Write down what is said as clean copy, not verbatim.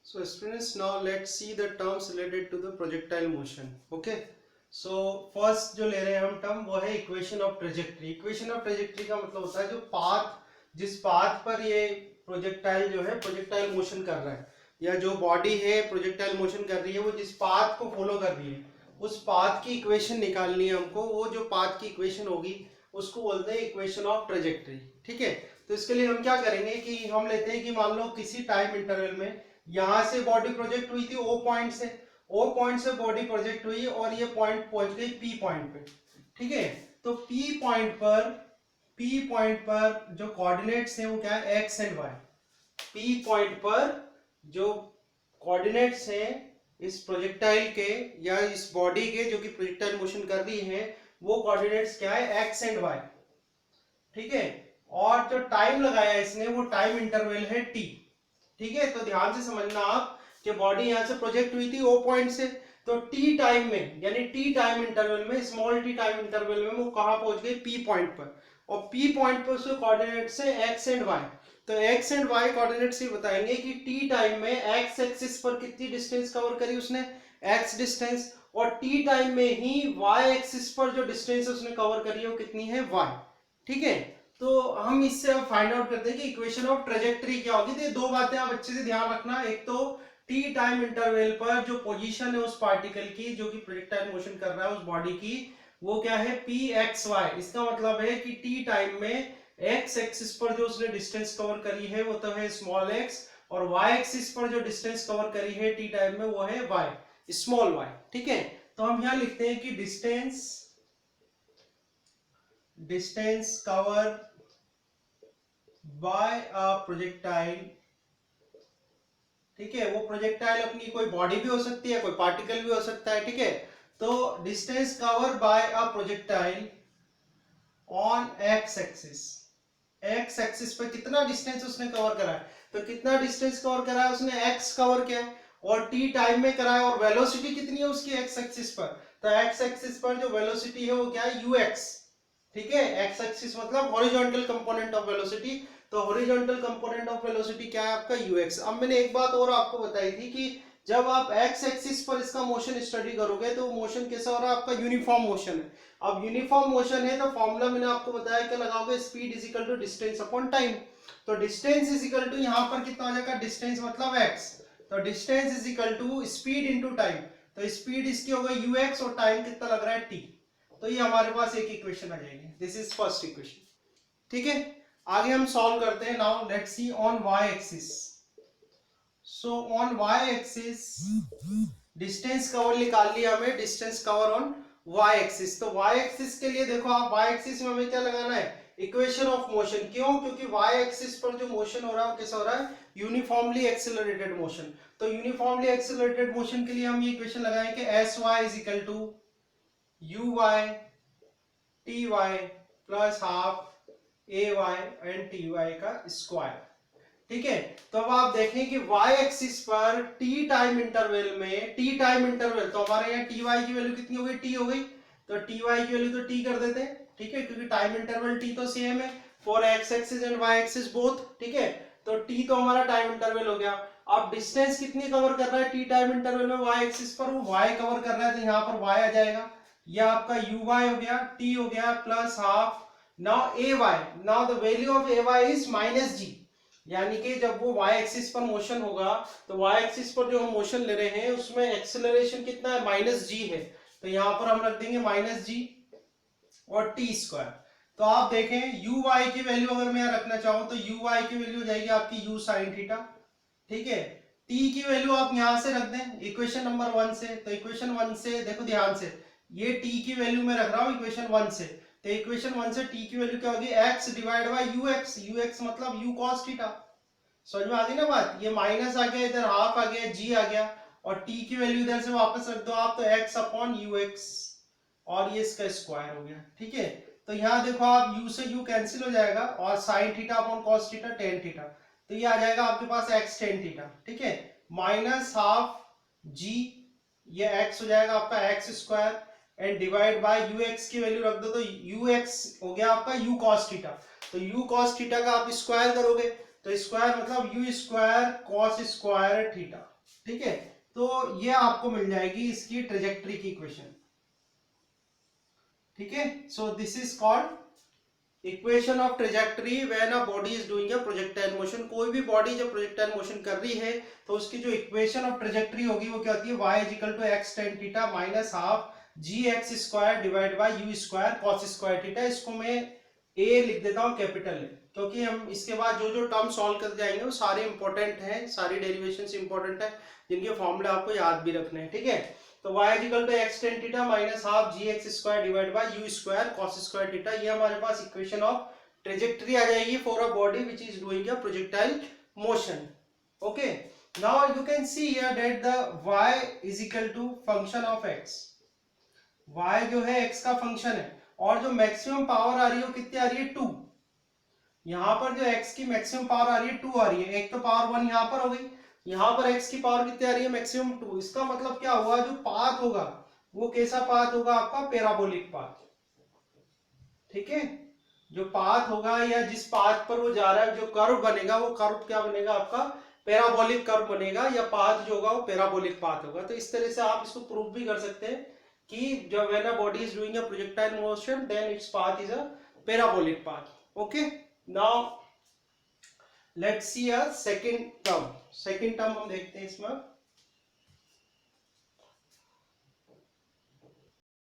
So students, now let's see the terms related to the projectile motion. Okay. So first जो ले रहे हैं हम टर्म वो है equation of trajectory. Equation of trajectory का मतलब होता है जो पाथ, जिस पाथ पर ये प्रोजेक्टाइल जो है प्रोजेक्टाइल मोशन कर रहा है, या जो बॉडी है प्रोजेक्टाइल मोशन कर रही है, वो जिस पाथ को फॉलो कर रही है उस पाथ की इक्वेशन निकालनी है हमको. वो जो पाथ की इक्वेशन होगी उसको बोलते हैं इक्वेशन ऑफ ट्रेजेक्ट्री. ठीक है. तो इसके लिए हम क्या करेंगे कि हम लेते हैं कि मान लो किसी टाइम इंटरवल में यहां से बॉडी प्रोजेक्ट हुई थी ओ पॉइंट से, ओ पॉइंट से बॉडी प्रोजेक्ट हुई और ये पॉइंट पहुंच गई पी पॉइंट पे. ठीक है. तो पी पॉइंट पर जो कोऑर्डिनेट्स हैं वो क्या है, x and y. P point पर जो कोऑर्डिनेट्स हैं इस प्रोजेक्टाइल के या इस बॉडी के जो कि प्रोजेक्टाइल मोशन कर रही है, वो कोऑर्डिनेट्स क्या है, एक्स एंड वाई. ठीक है. और जो टाइम लगाया इसने वो टाइम इंटरवल है टी. ठीक है. तो ध्यान से समझना आप कि बॉडी यहां से प्रोजेक्ट हुई थी ओ पॉइंट से, तो टी टाइम में यानी टी टाइम इंटरवल में, स्मॉल टी टाइम इंटरवल में वो कहां पहुंच गई, पी पॉइंट पर. और पी पॉइंट पर उसके कोऑर्डिनेट्स है एक्स एंड वाई. तो एक्स एंड वाई कोऑर्डिनेट्स ही बताएंगे कि टी टाइम में एक्स एक्सिस पर कितनी डिस्टेंस कवर करी उसने, एक्स डिस्टेंस. और टी टाइम में ही वाई एक्सिस पर जो डिस्टेंस उसने कवर करी है वो कितनी है, वाई. ठीक है. तो हम इससे अब फाइंड आउट करते हैं कि इक्वेशन ऑफ ट्रेजेक्टरी क्या होगी. तो ये दो बातें आप अच्छे से ध्यान रखना. एक तो टी टाइम इंटरवल पर जो पोजीशन है उस पार्टिकल की जो कि प्रोजेक्टाइल मोशन कर रहा है उस बॉडी की, वो क्या है, पी एक्स वाई. इसका मतलब है कि टी टाइम में एक्स एक्सिस पर जो उसने डिस्टेंस कवर करी है वो तो है स्मॉल एक्स, और वाई एक्सिस पर जो डिस्टेंस कवर करी है टी टाइम में वो है वाई, स्मॉल वाई. ठीक है. तो हम यहां लिखते हैं कि distance cover by a projectile. ठीक है. वो प्रोजेक्टाइल अपनी कोई बॉडी भी हो सकती है, कोई पार्टिकल भी हो सकता है. ठीक है. तो distance cover by a projectile on x axis. X axis पे कितना डिस्टेंस उसने कवर करा है, तो कितना डिस्टेंस कवर करा है उसने, एक्स कवर किया है और टी टाइम में करा है. और वेलोसिटी कितनी है उसकी एक्स एक्सिस पर, तो एक्स एक्सिस पर जो वेलोसिटी है वो क्या है, यू एक्स. ठीक है. एक्स एक्सिस मतलब हॉरिजॉन्टल कंपोनेंट ऑफ वेलोसिटी. तो हॉरिजॉन्टल कंपोनेंट ऑफ वेलोसिटी क्या है आपका, यूएक्स. अब मैंने एक बात और आपको बताई थी कि जब आप एक्स एक्सिस पर इसका मोशन स्टडी करोगे तो मोशन कैसा हो रहा है आपका, यूनिफॉर्म मोशन है. अब यूनिफॉर्म मोशन है तो फॉर्मूला मैंने आपको बताया क्या लगाओगे, speed is equal to distance upon time. तो डिस्टेंस इज इक्वल टू यहां पर कितना हो जाएगा, डिस्टेंस मतलब एक्स, तो distance is equal to speed into time. तो स्पीड इसकी हो गई यूएक्स और टाइम कितना लग रहा है, टी. तो ये हमारे पास एक इक्वेशन आ जाएगी. This is first equation. ठीक है. आगे हम सॉल्व करते हैं. Now let's see on y axis. So on y axis distance cover निकाल लिया हमें, distance cover on y axis. तो वाई एक्सिस के लिए देखो आप, वाई एक्सिस में हमें क्या लगाना है, इक्वेशन ऑफ मोशन. क्यों, क्योंकि वाई एक्सिस पर जो मोशन हो रहा है वो कैसा हो रहा है, यूनिफॉर्मली एक्सेलरेटेड मोशन. तो यूनिफॉर्मली एक्सेलरेटेड मोशन के लिए हम ये इक्वेशन लगाएंगे, S y is equal to u y t y plus half a y and t y का स्क्वायर. ठीक है. तो अब आप देखें कि y एक्सिस पर t टाइम इंटरवल में, t टाइम इंटरवल तो हमारे यहाँ टी वाई की वैल्यू कितनी हो गई, t हो गई. तो टी वाई की वैल्यू तो t कर देते हैं. ठीक है. क्योंकि टाइम इंटरवल t तो सेम है for x axis and y axis both. ठीक है. तो t तो हमारा टाइम इंटरवल हो गया. अब डिस्टेंस कितनी कवर कर रहा है t टाइम इंटरवल में y एक्सिस पर, वो y कवर कर रहा है तो यहाँ पर y आ जाएगा. यह आपका uy हो गया, t हो गया plus half. Now ay, now the value of ay is minus g. यानी कि जब वो y एक्सिस पर मोशन होगा तो y एक्सिस पर जो हम मोशन ले रहे हैं उसमें एक्सेलरेशन कितना है, माइनस जी है. तो यहां पर हम रख देंगे माइनस जी और टी स्क्वायर. तो आप देखें यू वाई की वैल्यू अगर मैं रखना चाहूं तो यू वाई की वैल्यू हो जाएगी आपकी यू साइन थीटा. ठीक है. टी की वैल्यू आप यहां से रख दें इक्वेशन नंबर 1 से. तो इक्वेशन 1 से देखो ध्यान से, ये टी की वैल्यू मैं रख रहा हूं इक्वेशन 1 से. तो इक्वेशन 1 से टी की वैल्यू क्या होगी, x divide by you x. You x मतलब यू कॉस थीटा. समझ में आ गई ना बात. ये माइनस आ गया, इधर हाफ आ गया, जी आ गया, और टी की वैल्यू इधर से वापस रख दो आप, तो x अपॉन यू एक्स और ये इसका स्क्वायर हो गया. ठीक है. तो यहाँ देखो आप u से u कैंसिल हो जाएगा और sine theta upon cos theta tan theta. तो ये आ जाएगा आपके पास x टेन थीटा. ठीक है. माइनस हाफ g, ये x हो जाएगा आपका x square and divide by you x की वैल्यू रख दो तो यू एक्स हो गया आपका यू कॉस थीटा. तो यू कॉस थीटा का आप स्क्वायर करोगे तो स्क्वायर मतलब you square cos square theta, ठीक है। तो ये आपको मिल जाएगी इसकी ट्रेजेक्ट्री की इक्वेशन, ठीक है। So this is called equation of trajectory when a body is doing a projectile motion. कोई भी बॉडी जब प्रोजेक्टाइल मोशन कर रही है तो उसकी जो इक्वेशन ऑफ ट्रेजेक्ट्री होगी वो क्या होती है, y is equal to x tan theta minus half gx square divide by u square cos square theta. इसको मैं a लिख देता हूँ कैपिटल ए, क्योंकि हम इसके बाद जो जो टर्म सॉल्व कर जाएंगे वो सारे इंपॉर्टेंट हैं, सारी डेरिवेशंस इंपॉर्टेंट है, जिनके फॉर्मूले आपको याद भी रखने हैं, ठीक है। तो y is equal to x tan theta minus half gx square divide by u square cos square theta. ये हमारे पास इक्वेशन ऑफ ट्रेजेक्ट्री आ जाएगी for a body which is doing a projectile motion. Okay, now you can see here that the y is equal to function of x। y जो है x का function है, और जो मैक्सिमम पावर आ रही है वो कितनी आ रही है, 2। यहाँ पर जो x की मैक्सिमम पावर आ रही है 2 आ रही है, एक तो पावर 1 यहाँ पर हो गई, यहाँ पर x की पावर कितनी आ रही है, मैक्सिमम 2। इसका मतलब क्या हुआ, जो पाथ होगा वो कैसा पाथ होगा आपका, पैराबोलिक पाथ, ठीक है। जो पाथ होगा या जिस पाथ पर वो जा रहा है, जो कर्व बनेगा वो कर्व क्या बनेगा आपका, पैराबोलिक कर्व बनेगा, या पाथ जो होगा वो पैराबोलिक पाथ होगा। तो इस तरह से आप इसको प्रूव भी कर सकते हैं कि जब when a body is doing a projectile motion then its path is a parabolic path. Okay, now let's see a second term. Second term हम देखते हैं इसमें,